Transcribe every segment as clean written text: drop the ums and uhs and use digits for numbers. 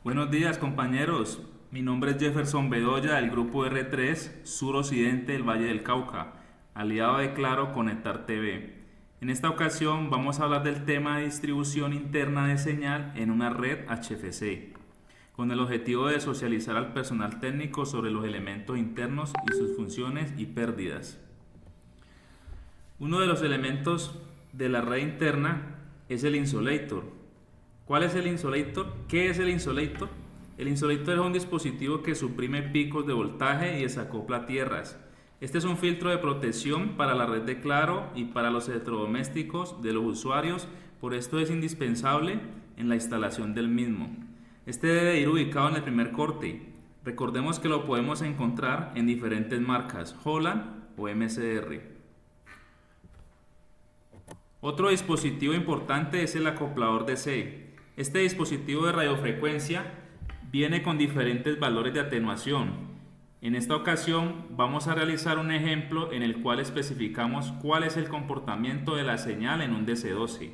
Buenos días, compañeros. Mi nombre es Jefferson Bedoya del grupo R3 Suroccidente del Valle del Cauca, aliado de Claro Conectar TV. En esta ocasión vamos a hablar del tema de distribución interna de señal en una red HFC, con el objetivo de socializar al personal técnico sobre los elementos internos y sus funciones y pérdidas. Uno de los elementos de la red interna es el insulator. ¿Cuál es el insulator? ¿Qué es el insulator? El insulator es un dispositivo que suprime picos de voltaje y desacopla tierras. Este es un filtro de protección para la red de Claro y para los electrodomésticos de los usuarios, por esto es indispensable en la instalación del mismo. Este debe ir ubicado en el primer corte. Recordemos que lo podemos encontrar en diferentes marcas, Holland o MCR. Otro dispositivo importante es el acoplador DC. Este dispositivo de radiofrecuencia viene con diferentes valores de atenuación. En esta ocasión vamos a realizar un ejemplo en el cual especificamos cuál es el comportamiento de la señal en un DC12.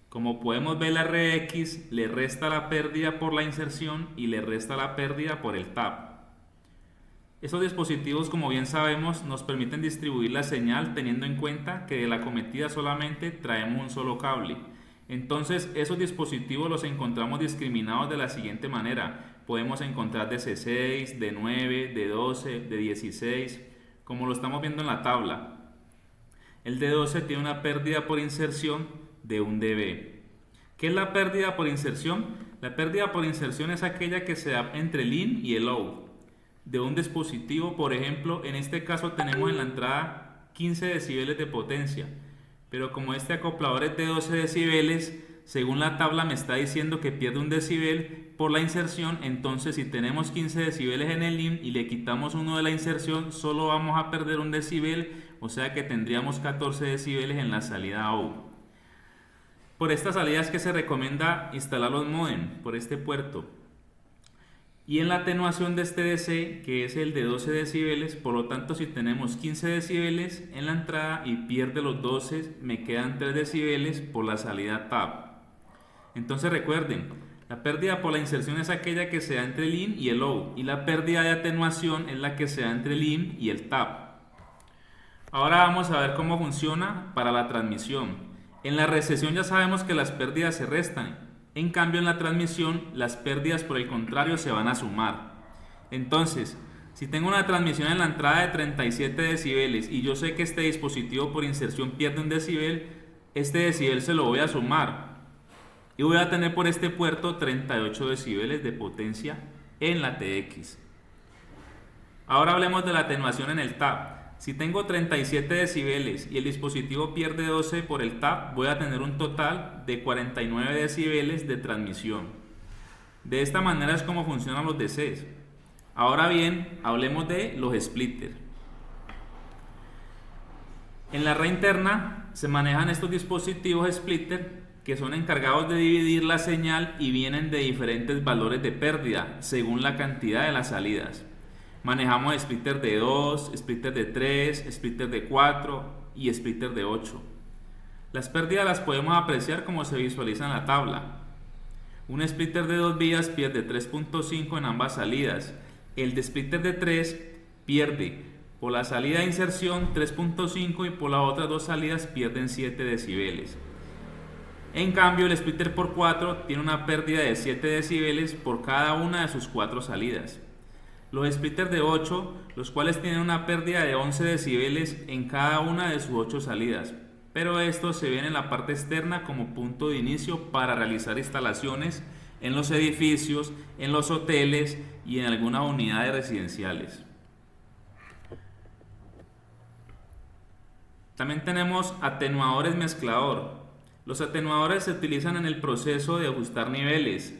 Como podemos ver, la RX le resta la pérdida por la inserción y le resta la pérdida por el tap. Estos dispositivos, como bien sabemos, nos permiten distribuir la señal teniendo en cuenta que de la acometida solamente traemos un solo cable. Entonces, esos dispositivos los encontramos discriminados de la siguiente manera. Podemos encontrar de C6, de 9, de 12, de 16, como lo estamos viendo en la tabla. El de 12 tiene una pérdida por inserción de 1 dB. ¿Qué es la pérdida por inserción? La pérdida por inserción es aquella que se da entre el in y el out de un dispositivo. Por ejemplo, en este caso tenemos en la entrada 15 decibeles de potencia, pero como este acoplador es de 12 decibeles, según la tabla me está diciendo que pierde 1 decibel por la inserción. Entonces, si tenemos 15 decibeles en el in y le quitamos 1 de la inserción, solo vamos a perder 1 decibel, o sea que tendríamos 14 decibeles en la salida out. Por esta salida es que se recomienda instalar los módem por este puerto. Y en la atenuación de este DC, que es el de 12 decibeles, por lo tanto, si tenemos 15 decibeles en la entrada y pierde los 12, me quedan 3 decibeles por la salida tap. Entonces recuerden, la pérdida por la inserción es aquella que se da entre el in y el out, y la pérdida de atenuación es la que se da entre el in y el tap. Ahora vamos a ver cómo funciona para la transmisión. En la recesión ya sabemos que las pérdidas se restan. En cambio, en la transmisión, las pérdidas por el contrario se van a sumar. Entonces, si tengo una transmisión en la entrada de 37 decibeles y yo sé que este dispositivo por inserción pierde 1 decibel, este decibel se lo voy a sumar. Y voy a tener por este puerto 38 decibeles de potencia en la TX. Ahora hablemos de la atenuación en el tap. Si tengo 37 decibeles y el dispositivo pierde 12 por el tap, voy a tener un total de 49 decibeles de transmisión. De esta manera es como funcionan los DCs. Ahora bien, hablemos de los splitters. En la red interna se manejan estos dispositivos splitter que son encargados de dividir la señal y vienen de diferentes valores de pérdida según la cantidad de las salidas. Manejamos splitter de 2, splitter de 3, splitter de 4 y splitter de 8. Las pérdidas las podemos apreciar como se visualiza en la tabla. Un splitter de 2 vías pierde 3.5 en ambas salidas. El de splitter de 3 pierde por la salida de inserción 3.5 y por las otras 2 salidas pierden 7 decibeles. En cambio, el splitter por 4 tiene una pérdida de 7 decibeles por cada una de sus 4 salidas. Los splitters de 8, los cuales tienen una pérdida de 11 decibeles en cada una de sus 8 salidas, pero estos se ven en la parte externa como punto de inicio para realizar instalaciones en los edificios, en los hoteles y en algunas unidades residenciales. También tenemos atenuadores mezclador. Los atenuadores se utilizan en el proceso de ajustar niveles.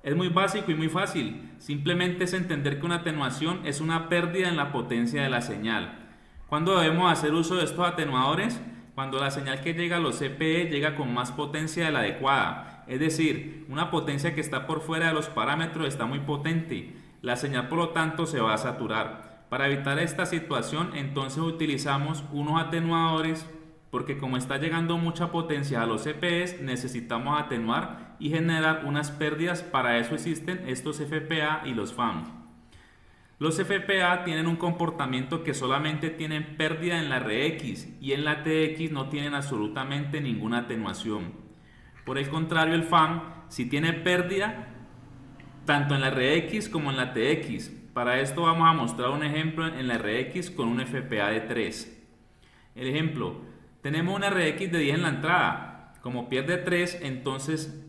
Es muy básico y muy fácil, simplemente es entender que una atenuación es una pérdida en la potencia de la señal. ¿Cuándo debemos hacer uso de estos atenuadores? Cuando la señal que llega a los CPE llega con más potencia de la adecuada, es decir, una potencia que está por fuera de los parámetros está muy potente, la señal por lo tanto se va a saturar. Para evitar esta situación, entonces utilizamos unos atenuadores porque como está llegando mucha potencia a los CPEs, necesitamos atenuar y generar unas pérdidas. Para eso existen estos FPA y los FAM. Los FPA tienen un comportamiento que solamente tienen pérdida en la RX y en la TX no tienen absolutamente ninguna atenuación. Por el contrario, el FAM sí tiene pérdida tanto en la RX como en la TX. Para esto vamos a mostrar un ejemplo en la RX con un FPA de 3. El ejemplo, tenemos una RX de 10 en la entrada. Como pierde 3, entonces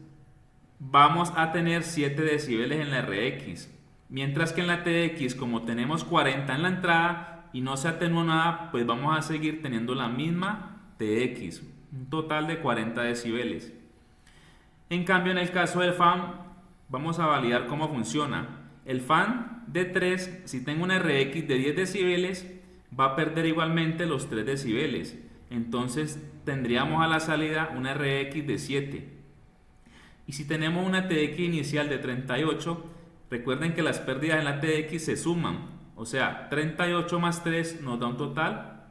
vamos a tener 7 decibeles en la RX. Mientras que en la TX, como tenemos 40 en la entrada y no se atenuó nada, pues vamos a seguir teniendo la misma TX, un total de 40 decibeles. En cambio, en el caso del FAM, vamos a validar cómo funciona. El FAM de 3, si tengo una RX de 10 decibeles, va a perder igualmente los 3 decibeles. Entonces tendríamos a la salida una RX de 7. Y si tenemos una TX inicial de 38, recuerden que las pérdidas en la TX se suman, o sea, 38 más 3 nos da un total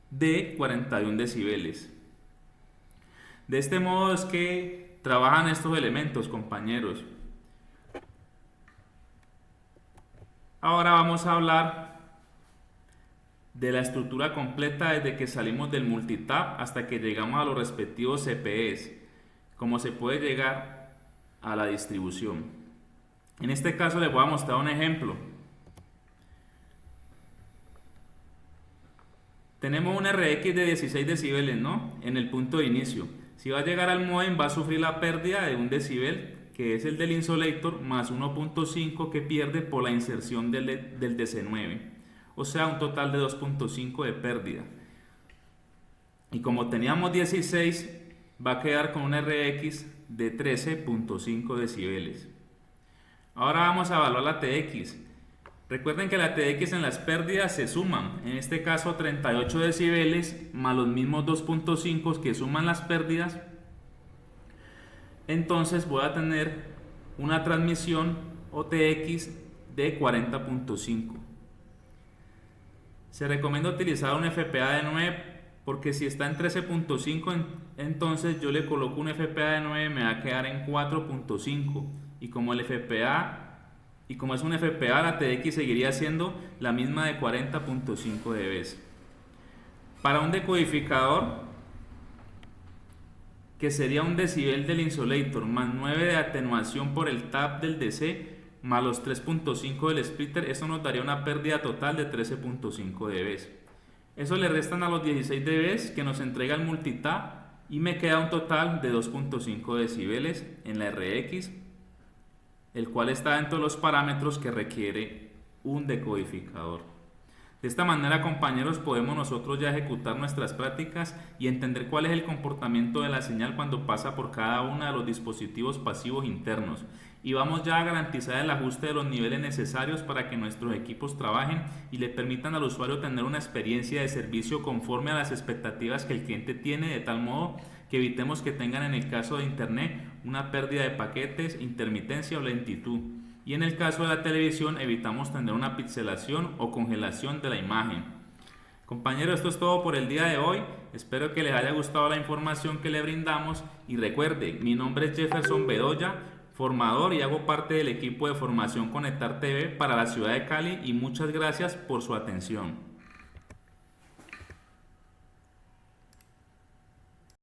de 41 decibeles. De este modo es que trabajan estos elementos, compañeros. Ahora vamos a hablar de la estructura completa desde que salimos del multitap hasta que llegamos a los respectivos CPEs, cómo se puede llegar a la distribución. En este caso les voy a mostrar un ejemplo. Tenemos una RX de 16 decibeles, ¿no? En el punto de inicio. Si va a llegar al modem, va a sufrir la pérdida de 1 decibel, que es el del insulator, más 1.5 que pierde por la inserción del DC9. O sea, un total de 2.5 de pérdida. Y como teníamos 16, va a quedar con una RX de 13.5 decibeles. Ahora vamos a evaluar la TX. Recuerden que la TX en las pérdidas se suman. En este caso 38 decibeles más los mismos 2.5 que suman las pérdidas. Entonces voy a tener una transmisión o TX de 40.5. Se recomienda utilizar un FPA de 9 porque si está en 13.5 entonces yo le coloco un FPA de 9, me va a quedar en 4.5. Y como es un FPA, la TX seguiría siendo la misma de 40.5 dB. Para un decodificador, que sería un decibel del insulator más 9 de atenuación por el tap del DC más los 3.5 del splitter, eso nos daría una pérdida total de 13.5 dB. Eso le restan a los 16 dB que nos entrega el multitap y me queda un total de 2.5 decibeles en la RX, el cual está dentro de los parámetros que requiere un decodificador. De esta manera, compañeros, podemos nosotros ya ejecutar nuestras prácticas y entender cuál es el comportamiento de la señal cuando pasa por cada uno de los dispositivos pasivos internos. Y vamos ya a garantizar el ajuste de los niveles necesarios para que nuestros equipos trabajen y le permitan al usuario tener una experiencia de servicio conforme a las expectativas que el cliente tiene, de tal modo que evitemos que tengan, en el caso de internet, una pérdida de paquetes, intermitencia o lentitud. Y en el caso de la televisión evitamos tener una pixelación o congelación de la imagen. Compañeros, esto es todo por el día de hoy. Espero que les haya gustado la información que le brindamos y recuerden, mi nombre es Jefferson Bedoya, formador, y hago parte del equipo de formación Conectar TV para la ciudad de Cali, y muchas gracias por su atención.